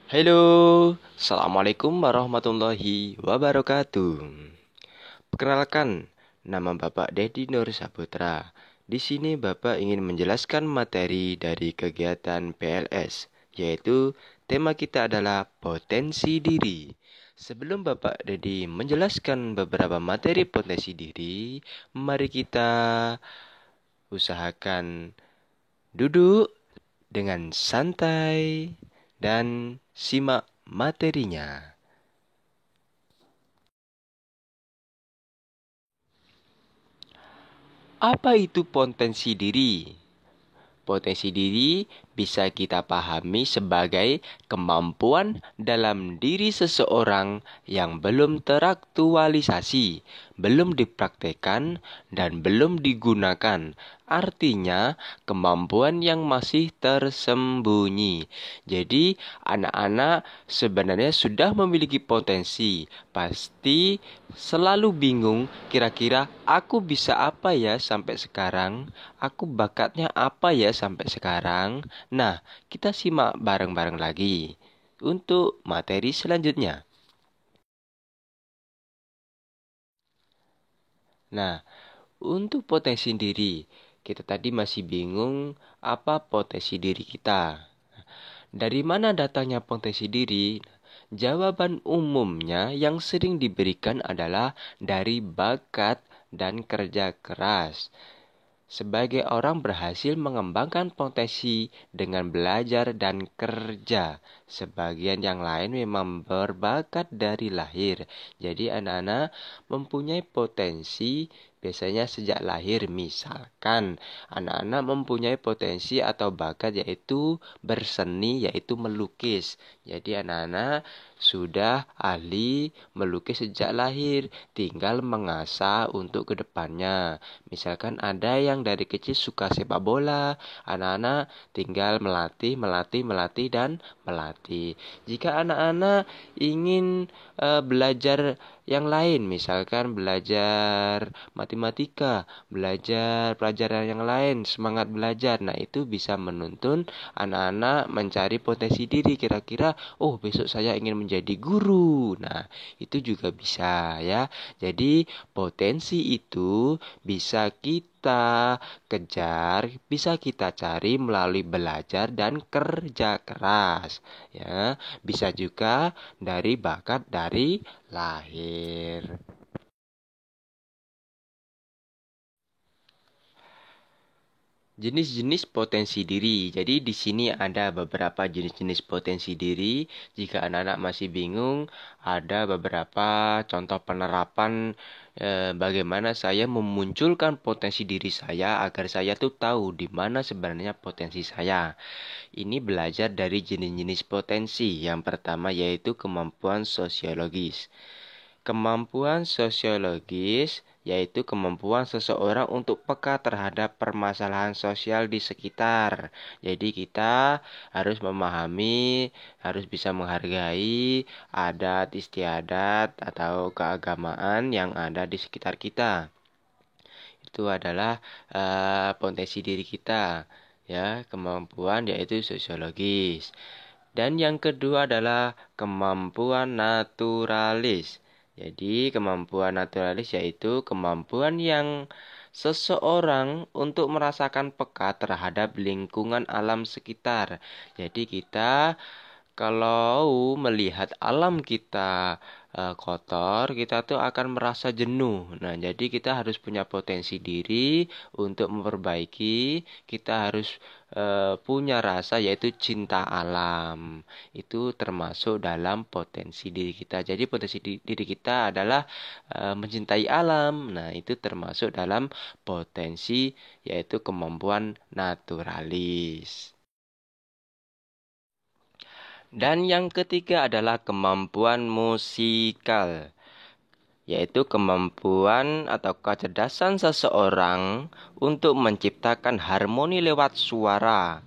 Halo, Assalamualaikum warahmatullahi wabarakatuh. Perkenalkan, nama Bapak Dedi Nur Saputra. Di sini Bapak ingin menjelaskan materi dari kegiatan PLS, yaitu tema kita adalah potensi diri. Sebelum Bapak Dedi menjelaskan beberapa materi potensi diri, mari kita usahakan duduk dengan santai dan simak materinya. Apa itu potensi diri? Potensi diri bisa kita pahami sebagai kemampuan dalam diri seseorang yang belum teraktualisasi, belum dipraktekkan, dan belum digunakan. Artinya, kemampuan yang masih tersembunyi. Jadi, anak-anak sebenarnya sudah memiliki potensi. Pasti selalu bingung, kira-kira aku bisa apa ya sampai sekarang? Aku bakatnya apa ya sampai sekarang? Nah, kita simak bareng-bareng lagi untuk materi selanjutnya. Nah, untuk potensi diri, kita tadi masih bingung apa potensi diri kita. Dari mana datangnya potensi diri? Jawaban umumnya yang sering diberikan adalah dari bakat dan kerja keras. Sebagai orang berhasil mengembangkan potensi dengan belajar dan kerja. Sebagian yang lain memang berbakat dari lahir. Jadi anak-anak mempunyai potensi biasanya sejak lahir. Misalkan anak-anak mempunyai potensi atau bakat yaitu berseni, yaitu melukis. Jadi anak-anak sudah ahli melukis sejak lahir, tinggal mengasah untuk kedepannya. Misalkan ada yang dari kecil suka sepak bola, anak-anak tinggal melatih dan melatih. Jika anak-anak ingin belajar yang lain, misalkan belajar matematika, belajar pelajaran yang lain, semangat belajar. Nah, itu bisa menuntun anak-anak mencari potensi diri. Kira-kira, oh besok saya ingin menjadi guru. Nah, itu juga bisa ya. Jadi, potensi itu bisa kita kejar, bisa kita cari melalui belajar dan kerja keras. Ya, bisa juga dari bakat dari lahir. Jenis-jenis potensi diri. Jadi di sini ada beberapa jenis-jenis potensi diri. Jika anak-anak masih bingung, ada beberapa contoh penerapan bagaimana saya memunculkan potensi diri saya agar saya tuh tahu di mana sebenarnya potensi saya. Ini belajar dari jenis-jenis potensi. Yang pertama yaitu kemampuan sosiologis. Kemampuan sosiologis yaitu kemampuan seseorang untuk peka terhadap permasalahan sosial di sekitar. Jadi kita harus memahami, harus bisa menghargai adat istiadat atau keagamaan yang ada di sekitar kita. Itu adalah potensi diri kita, ya, kemampuan yaitu sosiologis. Dan yang kedua adalah kemampuan naturalis. Jadi, kemampuan naturalis yaitu kemampuan yang seseorang untuk merasakan peka terhadap lingkungan alam sekitar. Jadi, kita kalau melihat alam kita kotor, kita tuh akan merasa jenuh. Nah, jadi kita harus punya potensi diri untuk memperbaiki. Kita harus punya rasa yaitu cinta alam. Itu termasuk dalam potensi diri kita. Jadi potensi diri kita adalah mencintai alam. Nah, itu termasuk dalam potensi yaitu kemampuan naturalis. Dan yang ketiga adalah kemampuan musikal, yaitu kemampuan atau kecerdasan seseorang untuk menciptakan harmoni lewat suara.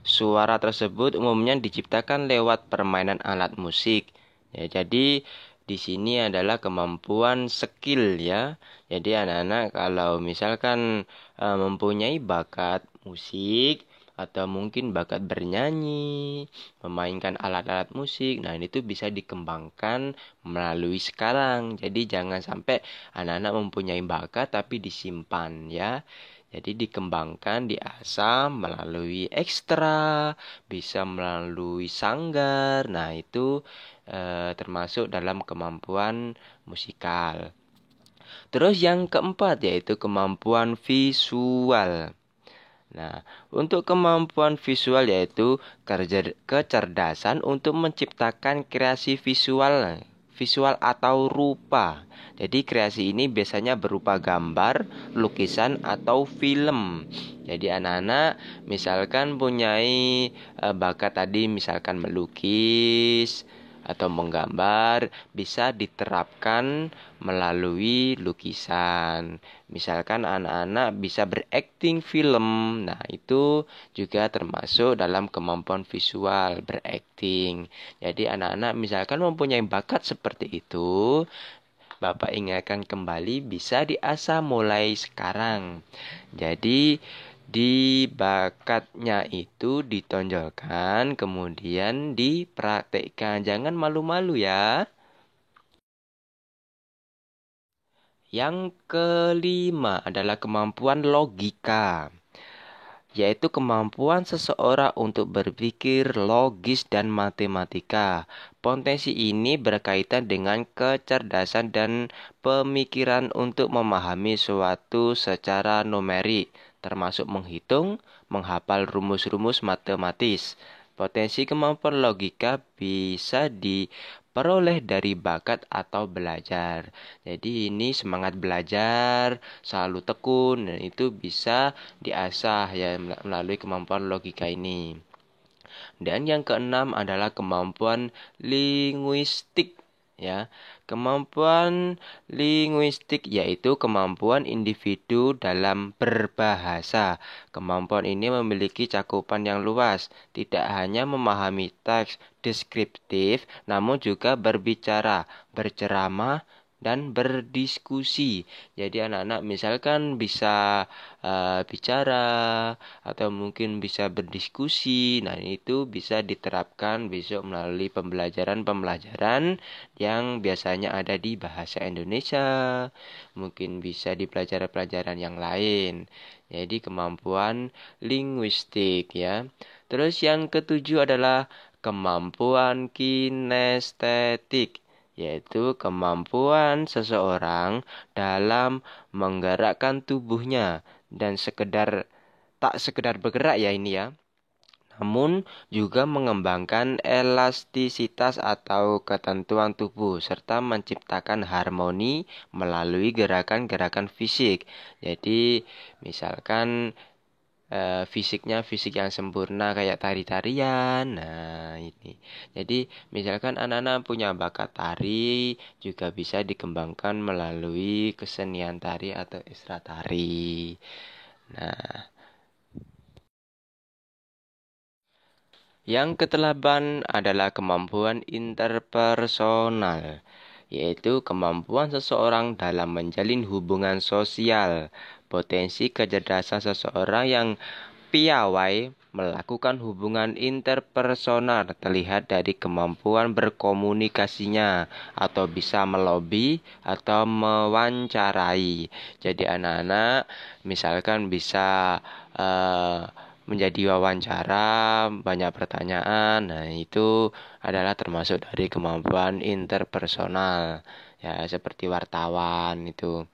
Suara tersebut umumnya diciptakan lewat permainan alat musik. Ya, jadi di sini adalah kemampuan skill ya. Jadi anak-anak kalau misalkan mempunyai bakat musik atau mungkin bakat bernyanyi, memainkan alat-alat musik. Nah, ini tuh bisa dikembangkan melalui sekarang. Jadi jangan sampai anak-anak mempunyai bakat tapi disimpan ya. Jadi dikembangkan, diasah melalui ekstra, bisa melalui sanggar. Nah, itu termasuk dalam kemampuan musikal. Terus yang keempat yaitu kemampuan visual. Nah, untuk kemampuan visual yaitu kecerdasan untuk menciptakan kreasi visual atau rupa. Jadi kreasi ini biasanya berupa gambar, lukisan atau film. Jadi anak-anak misalkan punyai bakat tadi misalkan melukis atau menggambar bisa diterapkan melalui lukisan. Misalkan anak-anak bisa berakting film. Nah, itu juga termasuk dalam kemampuan visual, berakting. Jadi anak-anak misalkan mempunyai bakat seperti itu, Bapak ingatkan kembali bisa diasah mulai sekarang. Jadi di bakatnya itu ditonjolkan, kemudian dipraktekkan. Jangan malu-malu ya. Yang kelima adalah kemampuan logika, yaitu kemampuan seseorang untuk berpikir logis dan matematika. Potensi ini berkaitan dengan kecerdasan dan pemikiran untuk memahami suatu secara numerik, termasuk menghitung, menghafal rumus-rumus matematis. Potensi kemampuan logika bisa diperoleh dari bakat atau belajar. Jadi ini semangat belajar, selalu tekun, dan itu bisa diasah ya melalui kemampuan logika ini. Dan yang keenam adalah kemampuan linguistik ya. Kemampuan linguistik yaitu kemampuan individu dalam berbahasa. Kemampuan ini memiliki cakupan yang luas, tidak hanya memahami teks deskriptif, namun juga berbicara, berceramah, dan berdiskusi. Jadi anak-anak misalkan bisa bicara atau mungkin bisa berdiskusi. Nah, itu bisa diterapkan besok melalui pembelajaran-pembelajaran yang biasanya ada di bahasa Indonesia. Mungkin bisa di pelajaran-pelajaran yang lain. Jadi kemampuan linguistik ya. Terus yang ketujuh adalah kemampuan kinestetik, yaitu kemampuan seseorang dalam menggerakkan tubuhnya dan tak sekedar bergerak ya ini ya, namun juga mengembangkan elastisitas atau ketentuan tubuh serta menciptakan harmoni melalui gerakan-gerakan fisik. Jadi misalkan fisiknya fisik yang sempurna kayak tari-tarian. Nah, ini. Jadi, misalkan anak-anak punya bakat tari juga bisa dikembangkan melalui kesenian tari atau ekstra tari. Nah, yang kedelapan adalah kemampuan interpersonal, yaitu kemampuan seseorang dalam menjalin hubungan sosial. Potensi kecerdasan seseorang yang piawai melakukan hubungan interpersonal terlihat dari kemampuan berkomunikasinya atau bisa melobi atau mewawancarai. Jadi anak-anak misalkan bisa menjadi wawancara, banyak pertanyaan. Nah, itu adalah termasuk dari kemampuan interpersonal. Ya, seperti wartawan itu.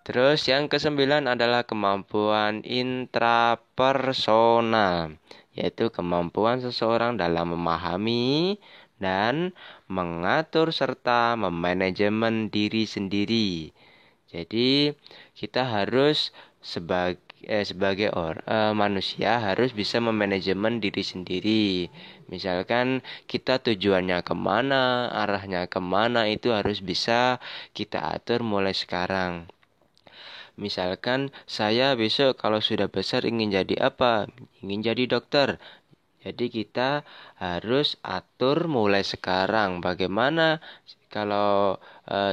Terus yang kesembilan adalah kemampuan intrapersonal, yaitu kemampuan seseorang dalam memahami dan mengatur serta memanajemen diri sendiri. Jadi kita harus sebagai manusia harus bisa memanajemen diri sendiri. Misalkan kita tujuannya kemana, arahnya kemana itu harus bisa kita atur mulai sekarang. Misalkan saya besok kalau sudah besar ingin jadi apa? Ingin jadi dokter. Jadi kita harus atur mulai sekarang. Bagaimana kalau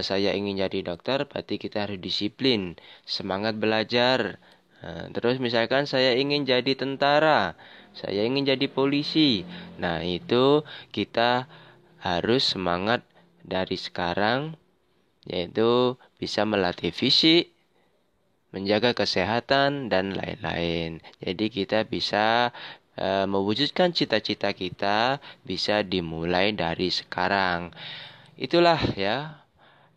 saya ingin jadi dokter? Berarti kita harus disiplin, semangat belajar. Terus misalkan saya ingin jadi tentara, saya ingin jadi polisi. Nah, itu kita harus semangat dari sekarang, yaitu bisa melatih fisik, menjaga kesehatan, dan lain-lain. Jadi kita bisa mewujudkan cita-cita kita bisa dimulai dari sekarang. Itulah ya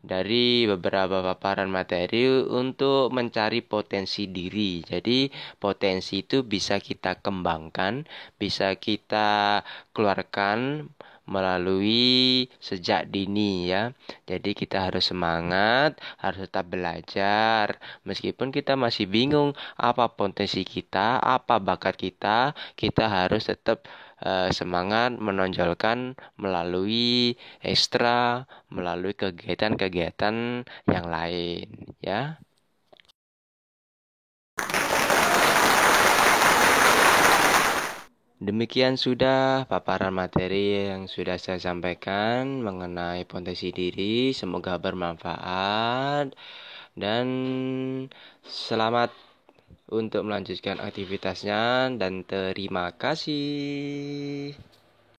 dari beberapa paparan materi untuk mencari potensi diri. Jadi potensi itu bisa kita kembangkan, bisa kita keluarkan melalui sejak dini ya. Jadi kita harus semangat, harus tetap belajar. Meskipun kita masih bingung apa potensi kita, apa bakat kita harus tetap semangat menonjolkan melalui ekstra, melalui kegiatan-kegiatan yang lain ya. Demikian sudah paparan materi yang sudah saya sampaikan mengenai potensi diri. Semoga bermanfaat dan selamat untuk melanjutkan aktivitasnya dan terima kasih.